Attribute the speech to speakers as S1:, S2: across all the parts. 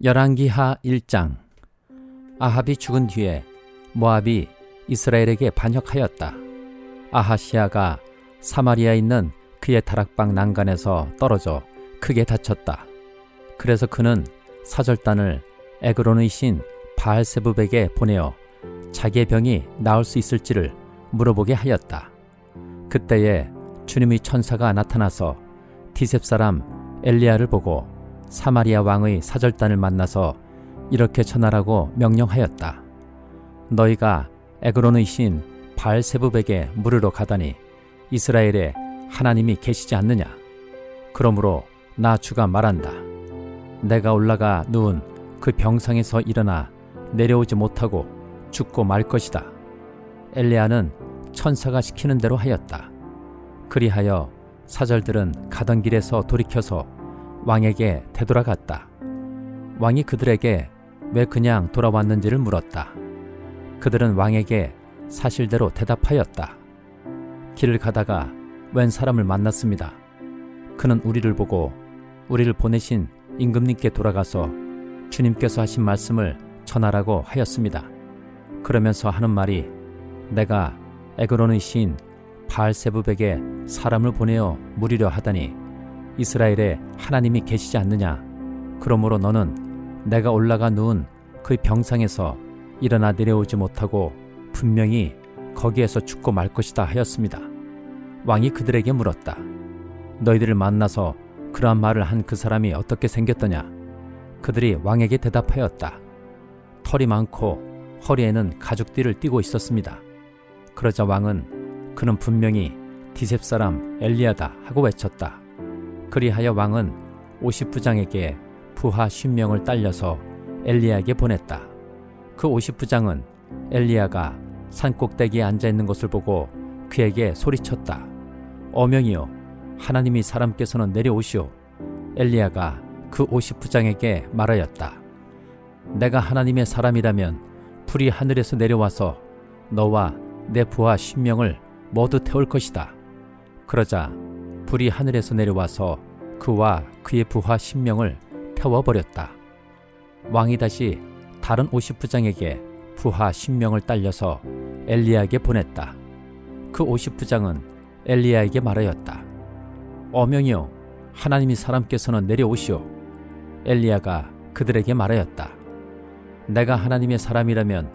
S1: 열왕기하 1장. 아합이 죽은 뒤에 모압이 이스라엘에게 반역하였다. 아하시야가 사마리아에 있는 그의 다락방 난간에서 떨어져 크게 다쳤다. 그래서 그는 사절단을 에그론의 신 바알세붑에게 보내어 자기의 병이 나을 수 있을지를 물어보게 하였다. 그때에 주님의 천사가 나타나서 디셉 사람 엘리야를 보고 사마리아 왕의 사절단을 만나서 이렇게 전하라고 명령하였다. 너희가 에그론의 신 바알세붑에게 물으러 가다니 이스라엘에 하나님이 계시지 않느냐? 그러므로 나 주가 말한다. 내가 올라가 누운 그 병상에서 일어나 내려오지 못하고 죽고 말 것이다. 엘리야는 천사가 시키는 대로 하였다. 그리하여 사절들은 가던 길에서 돌이켜서 왕에게 되돌아갔다. 왕이 그들에게 왜 그냥 돌아왔는지를 물었다. 그들은 왕에게 사실대로 대답하였다. 길을 가다가 웬 사람을 만났습니다. 그는 우리를 보고 우리를 보내신 임금님께 돌아가서 주님께서 하신 말씀을 전하라고 하였습니다. 그러면서 하는 말이 내가 에그론의 신 바알세붑에게 사람을 보내어 물으려 하다니 이스라엘에 하나님이 계시지 않느냐? 그러므로 너는 내가 올라가 누운 그 병상에서 일어나 내려오지 못하고 분명히 거기에서 죽고 말 것이다 하였습니다. 왕이 그들에게 물었다. 너희들을 만나서 그러한 말을 한 그 사람이 어떻게 생겼더냐? 그들이 왕에게 대답하였다. 털이 많고 허리에는 가죽띠를 띠고 있었습니다. 그러자 왕은 그는 분명히 디셉 사람 엘리야다 하고 외쳤다. 그리하여 왕은 50부장에게 부하 50명을 딸려서 엘리야에게 보냈다. 그 50부장은 엘리야가 산꼭대기에 앉아있는 것을 보고 그에게 소리쳤다. 어명이요, 하나님이 사람께서는 내려오시오. 엘리야가 그 50부장에게 말하였다. 내가 하나님의 사람이라면 불이 하늘에서 내려와서 너와 내 부하 10명을 모두 태울 것이다. 그러자 불이 하늘에서 내려와서 그와 그의 부하 10명을 태워버렸다. 왕이 다시 다른 50부장에게 부하 10명을 딸려서 엘리야에게 보냈다. 그 50부장은 엘리야에게 말하였다. 어명이요, 하나님이 사람께서는 내려오시오. 엘리야가 그들에게 말하였다. 내가 하나님의 사람이라면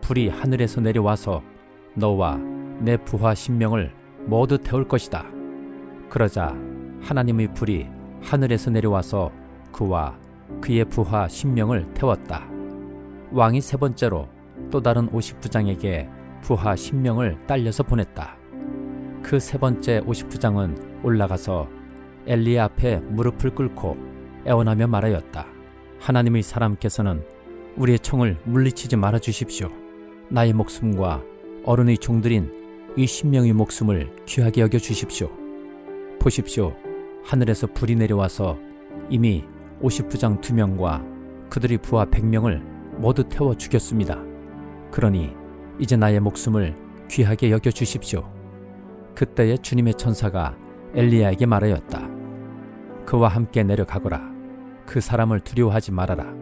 S1: 불이 하늘에서 내려와서 너와 내 부하 10명을 모두 태울 것이다. 그러자 하나님의 불이 하늘에서 내려와서 그와 그의 부하 10명을 태웠다. 왕이 세 번째로 또 다른 50부장에게 부하 10명을 딸려서 보냈다. 그 세 번째 50부장은 올라가서 엘리야 앞에 무릎을 꿇고 애원하며 말하였다. 하나님의 사람께서는 우리의 총을 물리치지 말아 주십시오. 나의 목숨과 어른의 종들인 이 10명의 목숨을 귀하게 여겨 주십시오. 보십시오. 하늘에서 불이 내려와서 이미 50부장 2명과 그들의 부하 100명을 모두 태워 죽였습니다. 그러니 이제 나의 목숨을 귀하게 여겨 주십시오. 그때에 주님의 천사가 엘리야에게 말하였다. 그와 함께 내려가거라. 그 사람을 두려워하지 말아라.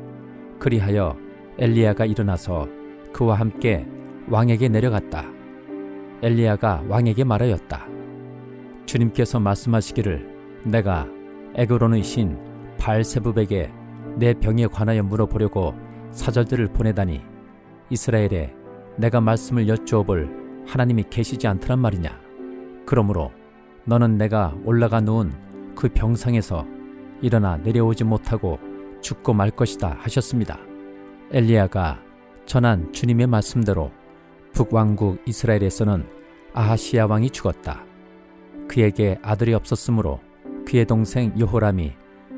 S1: 그리하여 엘리야가 일어나서 그와 함께 왕에게 내려갔다. 엘리야가 왕에게 말하였다. 주님께서 말씀하시기를 내가 에그론의 신 바알세붑에게 내 병에 관하여 물어보려고 사절들을 보내다니 이스라엘에 내가 말씀을 여쭈어볼 하나님이 계시지 않더란 말이냐? 그러므로 너는 내가 올라가 누운 그 병상에서 일어나 내려오지 못하고 죽고 말 것이다 하셨습니다. 엘리야가 전한 주님의 말씀대로 북왕국 이스라엘에서는 아하시야 왕이 죽었다. 그에게 아들이 없었으므로 그의 동생 여호람이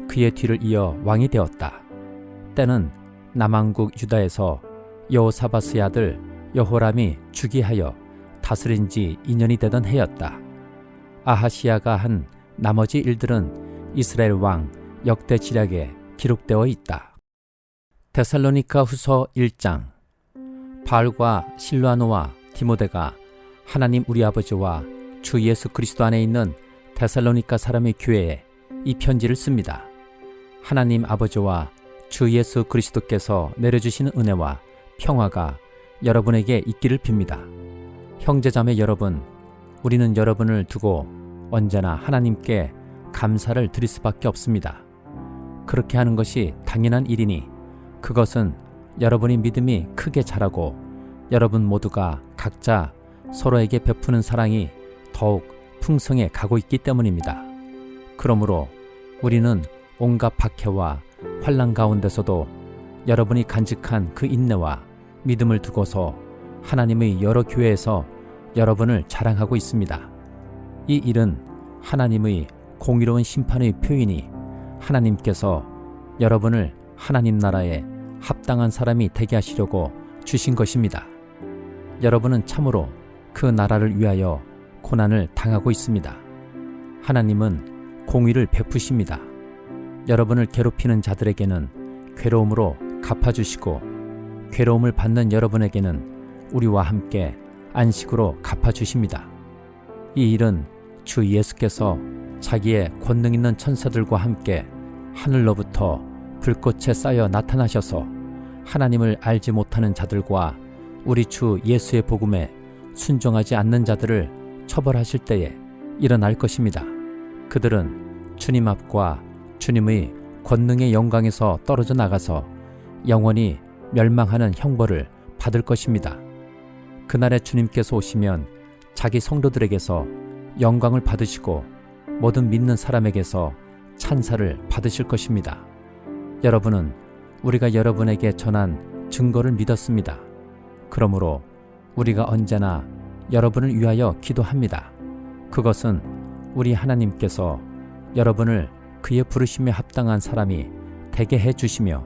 S1: 그의 뒤를 이어 왕이 되었다. 때는 남왕국 유다에서 여호사밧의 아들 여호람이 즉위하여 다스린 지 2년이 되던 해였다. 아하시야가 한 나머지 일들은 이스라엘 왕 역대지략에 기록되어 있다. 데살로니가 후서 1장. 바울과 실라노와 디모데가 하나님 우리 아버지와 주 예수 그리스도 안에 있는 데살로니가 사람의 교회에 이 편지를 씁니다. 하나님 아버지와 주 예수 그리스도께서 내려주시는 은혜와 평화가 여러분에게 있기를 빕니다. 형제자매 여러분, 우리는 여러분을 두고 언제나 하나님께 감사를 드릴 수밖에 없습니다. 그렇게 하는 것이 당연한 일이니 그것은 여러분의 믿음이 크게 자라고 여러분 모두가 각자 서로에게 베푸는 사랑이 더욱 풍성해 가고 있기 때문입니다. 그러므로 우리는 온갖 박해와 환난 가운데서도 여러분이 간직한 그 인내와 믿음을 두고서 하나님의 여러 교회에서 여러분을 자랑하고 있습니다. 이 일은 하나님의 공의로운 심판의 표현이 하나님께서 여러분을 하나님 나라에 합당한 사람이 되게 하시려고 주신 것입니다. 여러분은 참으로 그 나라를 위하여 고난을 당하고 있습니다. 하나님은 공의를 베푸십니다. 여러분을 괴롭히는 자들에게는 괴로움으로 갚아주시고 괴로움을 받는 여러분에게는 우리와 함께 안식으로 갚아주십니다. 이 일은 주 예수께서 자기의 권능 있는 천사들과 함께 하늘로부터 불꽃에 쌓여 나타나셔서 하나님을 알지 못하는 자들과 우리 주 예수의 복음에 순종하지 않는 자들을 처벌하실 때에 일어날 것입니다. 그들은 주님 앞과 주님의 권능의 영광에서 떨어져 나가서 영원히 멸망하는 형벌을 받을 것입니다. 그날에 주님께서 오시면 자기 성도들에게서 영광을 받으시고 모든 믿는 사람에게서 찬사를 받으실 것입니다. 여러분은 우리가 여러분에게 전한 증거를 믿었습니다. 그러므로 우리가 언제나 여러분을 위하여 기도합니다. 그것은 우리 하나님께서 여러분을 그의 부르심에 합당한 사람이 되게 해주시며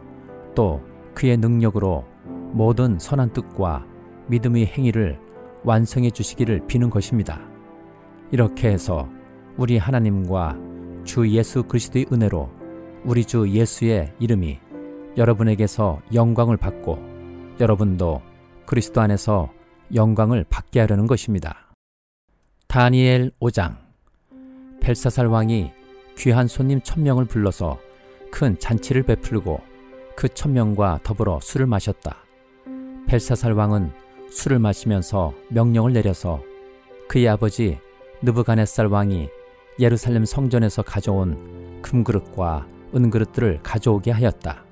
S1: 또 그의 능력으로 모든 선한 뜻과 믿음의 행위를 완성해 주시기를 비는 것입니다. 이렇게 해서 우리 하나님과 주 예수 그리스도의 은혜로 우리 주 예수의 이름이 여러분에게서 영광을 받고 여러분도 그리스도 안에서 영광을 받게 하려는 것입니다. 다니엘 5장. 벨사살 왕이 귀한 손님 1000명을 불러서 큰 잔치를 베풀고 그 1000명과 더불어 술을 마셨다. 벨사살 왕은 술을 마시면서 명령을 내려서 그의 아버지 느부갓네살 왕이 예루살렘 성전에서 가져온 금그릇과 은그릇들을 가져오게 하였다.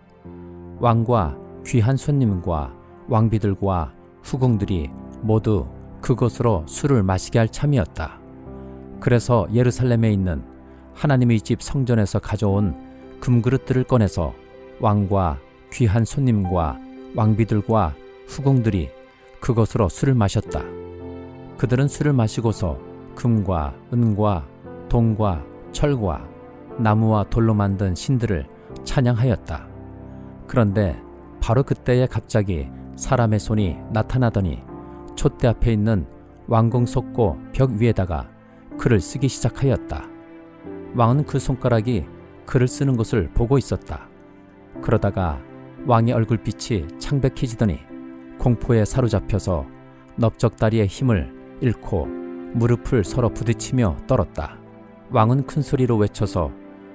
S1: 왕과 귀한 손님과 왕비들과 후궁들이 모두 그곳으로 술을 마시게 할 참이었다. 그래서 예루살렘에 있는 하나님의 집 성전에서 가져온 금그릇들을 꺼내서 왕과 귀한 손님과 왕비들과 후궁들이 그것으로 술을 마셨다. 그들은 술을 마시고서 금과 은과 동과 철과 나무와 돌로 만든 신들을 찬양하였다. 그런데 바로 그때에 갑자기 사람의 손이 나타나더니 촛대 앞에 있는 왕궁 속고 벽 위에다가 글을 쓰기 시작하였다. 왕은 그 손가락이 글을 쓰는 것을 보고 있었다. 그러다가 왕의 얼굴빛이 창백해지더니 공포에 사로잡혀서 넓적다리의 힘을 잃고 무릎을 서로 부딪히며 떨었다. 왕은 큰 소리로 외쳐서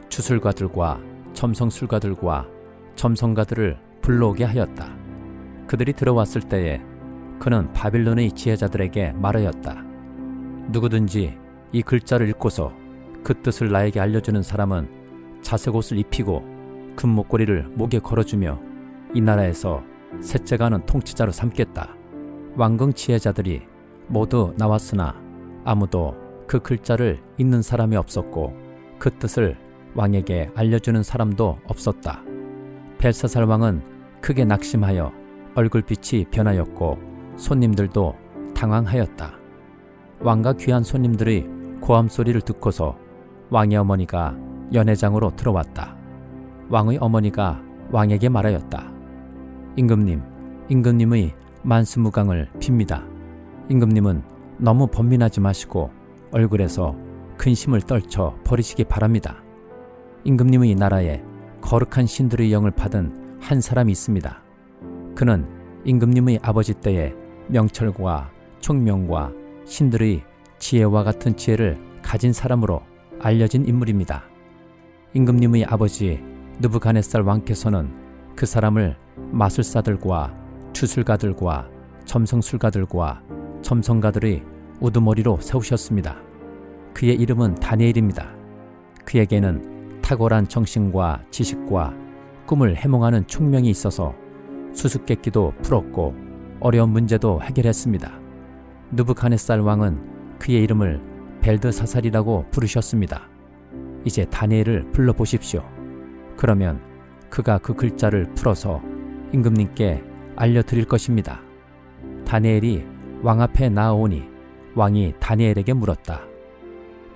S1: 주술가들과 점성술가들과 점성가들을 불러오게 하였다. 그들이 들어왔을 때에 그는 바빌론의 지혜자들에게 말하였다. 누구든지 이 글자를 읽고서 그 뜻을 나에게 알려주는 사람은 자색 옷을 입히고 금목걸이를 목에 걸어주며 이 나라에서 셋째가 하는 통치자로 삼겠다. 왕궁 지혜자들이 모두 나왔으나 아무도 그 글자를 읽는 사람이 없었고 그 뜻을 왕에게 알려주는 사람도 없었다. 벨사살 왕은 크게 낙심하여 얼굴빛이 변하였고 손님들도 당황하였다. 왕과 귀한 손님들의 고함 소리를 듣고서 왕의 어머니가 연회장으로 들어왔다. 왕의 어머니가 왕에게 말하였다. 임금님의 만수무강을 빕니다. 임금님은 너무 번민하지 마시고 얼굴에서 근심을 떨쳐 버리시기 바랍니다. 임금님의 나라에 거룩한 신들의 영을 받은 한 사람이 있습니다. 그는 임금님의 아버지 때에 명철과 총명과 신들의 지혜와 같은 지혜를 가진 사람으로 알려진 인물입니다. 임금님의 아버지 느부갓네살 왕께서는 그 사람을 마술사들과 주술가들과 점성술가들과 점성가들의 우두머리로 세우셨습니다. 그의 이름은 다니엘입니다. 그에게는 탁월한 정신과 지식과 꿈을 해몽하는 총명이 있어서 수수께끼도 풀었고 어려운 문제도 해결했습니다. 느부갓네살 왕은 그의 이름을 벨드사살이라고 부르셨습니다. 이제 다니엘을 불러보십시오. 그러면 그가 그 글자를 풀어서 임금님께 알려드릴 것입니다. 다니엘이 왕 앞에 나아오니 왕이 다니엘에게 물었다.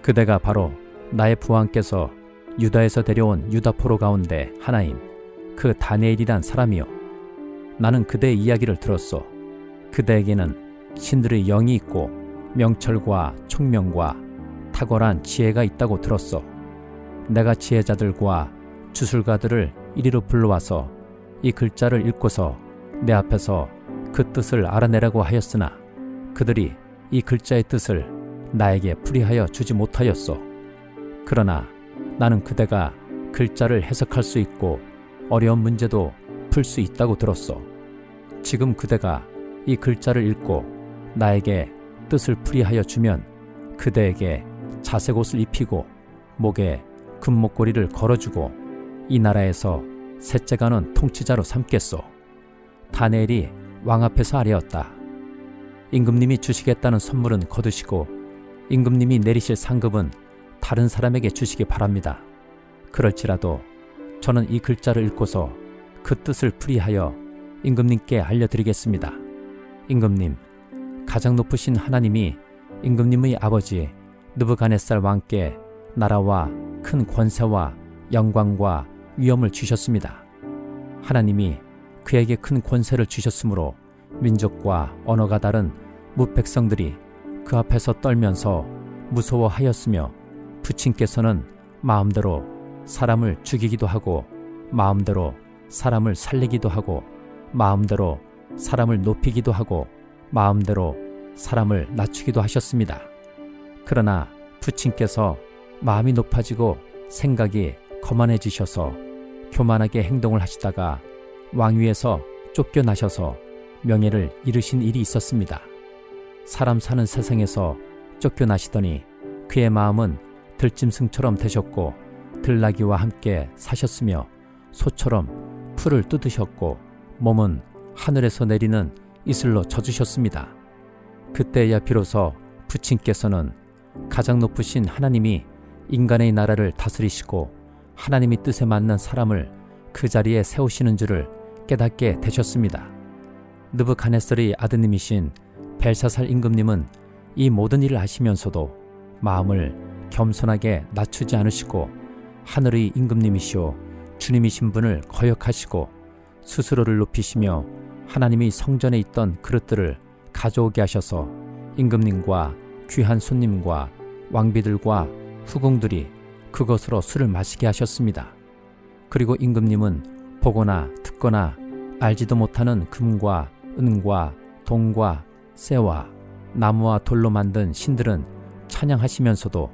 S1: 그대가 바로 나의 부왕께서 유다에서 데려온 유다포로 가운데 하나인 그 다니엘이란 사람이요. 나는 그대의 이야기를 들었소. 그대에게는 신들의 영이 있고 명철과 총명과 탁월한 지혜가 있다고 들었소. 내가 지혜자들과 주술가들을 이리로 불러와서 이 글자를 읽고서 내 앞에서 그 뜻을 알아내라고 하였으나 그들이 이 글자의 뜻을 나에게 풀이하여 주지 못하였소. 그러나 나는 그대가 글자를 해석할 수 있고 어려운 문제도 풀 수 있다고 들었소. 지금 그대가 이 글자를 읽고 나에게 뜻을 풀이하여 주면 그대에게 자색 옷을 입히고 목에 금목걸이를 걸어주고 이 나라에서 셋째가는 통치자로 삼겠소. 다니엘이 왕 앞에서 아뢰었다. 임금님이 주시겠다는 선물은 거두시고 임금님이 내리실 상급은 다른 사람에게 주시기 바랍니다. 그럴지라도 저는 이 글자를 읽고서 그 뜻을 풀이하여 임금님께 알려드리겠습니다. 임금님, 가장 높으신 하나님이 임금님의 아버지 느부갓네살 왕께 나라와 큰 권세와 영광과 위엄을 주셨습니다. 하나님이 그에게 큰 권세를 주셨으므로 민족과 언어가 다른 무백성들이 그 앞에서 떨면서 무서워하였으며 부친께서는 마음대로 사람을 죽이기도 하고 마음대로 사람을 살리기도 하고 마음대로 사람을 높이기도 하고 마음대로 사람을 낮추기도 하셨습니다. 그러나 부친께서 마음이 높아지고 생각이 거만해지셔서 교만하게 행동을 하시다가 왕위에서 쫓겨나셔서 명예를 잃으신 일이 있었습니다. 사람 사는 세상에서 쫓겨나시더니 그의 마음은 들짐승처럼 되셨고 들나귀와 함께 사셨으며 소처럼 풀을 뜯으셨고 몸은 하늘에서 내리는 이슬로 젖으셨습니다. 그때야 비로소 부친께서는 가장 높으신 하나님이 인간의 나라를 다스리시고 하나님의 뜻에 맞는 사람을 그 자리에 세우시는 줄을 깨닫게 되셨습니다. 느부갓네살의 아드님이신 벨사살 임금님은 이 모든 일을 하시면서도 마음을 겸손하게 낮추지 않으시고 하늘의 임금님이시오 주님이신 분을 거역하시고 스스로를 높이시며 하나님의 성전에 있던 그릇들을 가져오게 하셔서 임금님과 귀한 손님과 왕비들과 후궁들이 그것으로 술을 마시게 하셨습니다. 그리고 임금님은 보거나 듣거나 알지도 못하는 금과 은과 동과 쇠와 나무와 돌로 만든 신들은 찬양하시면서도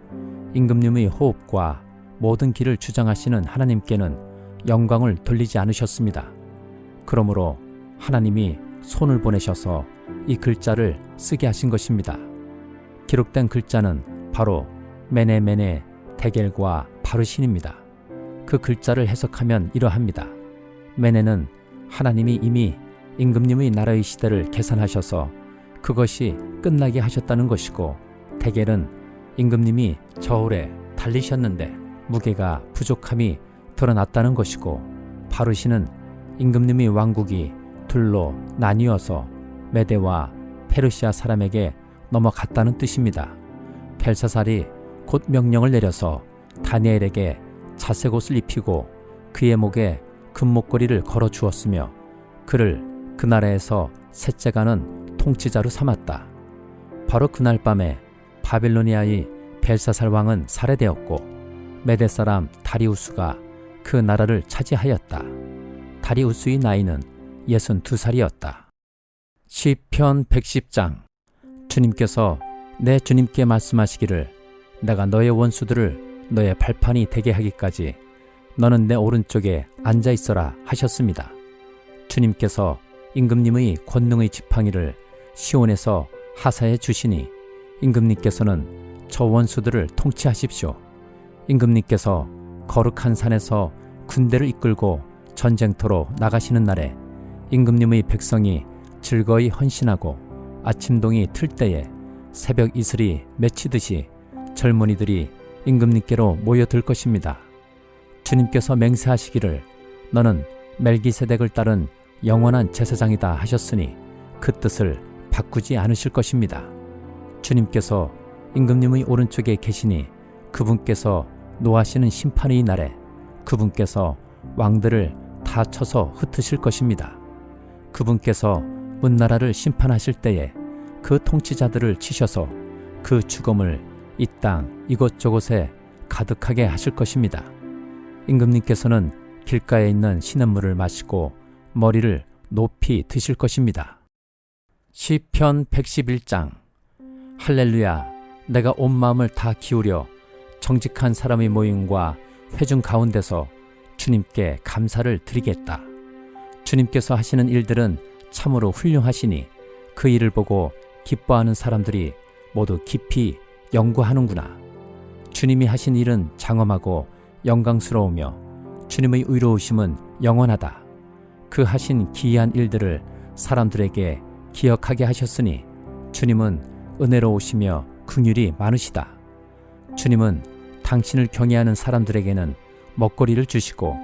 S1: 임금님의 호흡과 모든 길을 주장하시는 하나님께는 영광을 돌리지 않으셨습니다. 그러므로 하나님이 손을 보내셔서 이 글자를 쓰게 하신 것입니다. 기록된 글자는 바로 메네메네 데겔과 바르신입니다. 그 글자를 해석하면 이러합니다. 메네는 하나님이 이미 임금님의 나라의 시대를 계산하셔서 그것이 끝나게 하셨다는 것이고, 데겔은 임금님이 저울에 달리셨는데 무게가 부족함이 드러났다는 것이고, 바르신은 임금님의 왕국이 둘로 나뉘어서 메대와 페르시아 사람에게 넘어갔다는 뜻입니다. 벨사살이 곧 명령을 내려서 다니엘에게 자색 옷을 입히고 그의 목에 금목걸이를 걸어 주었으며 그를 그 나라에서 셋째가는 통치자로 삼았다. 바로 그날 밤에 바빌로니아의 벨사살 왕은 살해되었고 메대 사람 다리우스가 그 나라를 차지하였다. 다리우스의 나이는 62살이었다. 시편 110장. 주님께서 내 주님께 말씀하시기를 내가 너의 원수들을 너의 발판이 되게 하기까지 너는 내 오른쪽에 앉아 있어라 하셨습니다. 주님께서 임금님의 권능의 지팡이를 시온에서 하사해 주시니 임금님께서는 저 원수들을 통치하십시오. 임금님께서 거룩한 산에서 군대를 이끌고 전쟁터로 나가시는 날에 임금님의 백성이 즐거이 헌신하고 아침동이 틀 때에 새벽 이슬이 맺히듯이 젊은이들이 임금님께로 모여들 것입니다. 주님께서 맹세하시기를 너는 멜기세덱을 따른 영원한 제사장이다 하셨으니 그 뜻을 바꾸지 않으실 것입니다. 주님께서 임금님의 오른쪽에 계시니 그분께서 노하시는 심판의 날에 그분께서 왕들을 다 쳐서 흩으실 것입니다. 그분께서 문나라를 심판하실 때에 그 통치자들을 치셔서 그 죽음을 이 땅 이곳저곳에 가득하게 하실 것입니다. 임금님께서는 길가에 있는 시냇물을 마시고 머리를 높이 드실 것입니다. 시편 111장. 할렐루야, 내가 온 마음을 다 기울여 정직한 사람의 모임과 회중 가운데서 주님께 감사를 드리겠다. 주님께서 하시는 일들은 참으로 훌륭하시니 그 일을 보고 기뻐하는 사람들이 모두 깊이 연구하는구나. 주님이 하신 일은 장엄하고 영광스러우며 주님의 의로우심은 영원하다. 그 하신 기이한 일들을 사람들에게 기억하게 하셨으니 주님은 은혜로우시며 긍휼이 많으시다. 주님은 당신을 경외하는 사람들에게는 먹거리를 주시고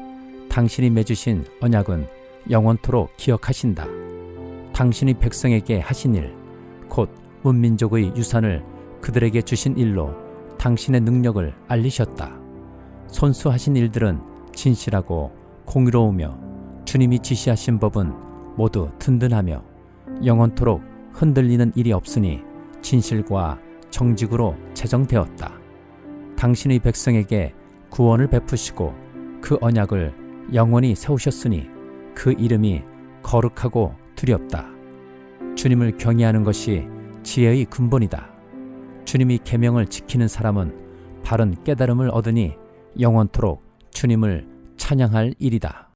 S1: 당신이 맺으신 언약은 영원토록 기억하신다. 당신이 백성에게 하신 일, 곧 문민족의 유산을 그들에게 주신 일로 당신의 능력을 알리셨다. 손수하신 일들은 진실하고 공의로우며 주님이 지시하신 법은 모두 든든하며 영원토록 흔들리는 일이 없으니 진실과 정직으로 제정되었다. 당신의 백성에게 구원을 베푸시고 그 언약을 영원히 세우셨으니 그 이름이 거룩하고 두렵다. 주님을 경외하는 것이 지혜의 근본이다. 주님이 계명을 지키는 사람은 바른 깨달음을 얻으니 영원토록 주님을 찬양할 일이다.